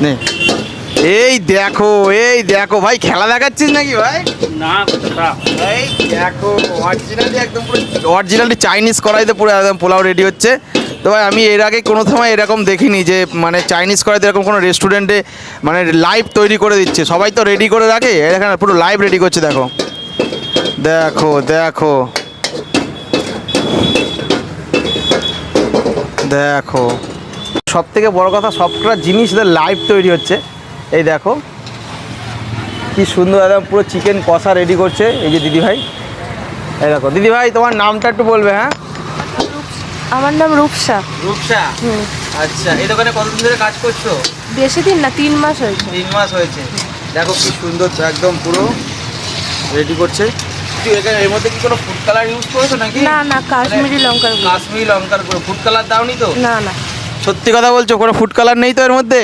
নে এই দেখো ভাই, খেলা দেখাচ্ছিস নাকি ভাই? না এই দেখো অরিজিনালি একদম পুরো অরিজিনালি চাইনিজ কড়াইতে পুরো একদম পোলাও রেডি হচ্ছে। তো ভাই আমি এর আগে কোনো সময় এরকম দেখিনি যে মানে চাইনিজ কড়াইতে এরকম কোনো রেস্টুরেন্টে মানে লাইভ তৈরি করে দিচ্ছে। সবাই তো রেডি করে রাখে, এখানে পুরো লাইভ রেডি করছে। দেখো দেখো দেখো দেখো, সব থেকে বড় কথা সবটা জিনিস লাইভ তৈরি হচ্ছে। এই দেখো কি সুন্দর একদম পুরো চিকেন কষা রেডি করছে এই যে দিদি ভাই। এই দেখো দিদি ভাই, তোমার নামটা একটু বলবে? হ্যাঁ, আমার নাম রূপসা। রূপসা। আচ্ছা, এই দোকানে কতদিন ধরে কাজ করছো? বেশি দিন না, 3 মাস হয়েছে। 3 মাস হয়েছে। দেখো কি সুন্দর একদম পুরো রেডি করছে। এখানে এর মধ্যে কি কোনো ফুড কালার ইউজ করেছো নাকি? না না, কাশ্মীরি লঙ্কার গুঁড়ো। কাশ্মীরি লঙ্কার গুঁড়ো, ফুড কালার দাওনি তো? না না। সত্যি কথা বলছো, কোনো ফুড কালার নেই তো এর মধ্যে?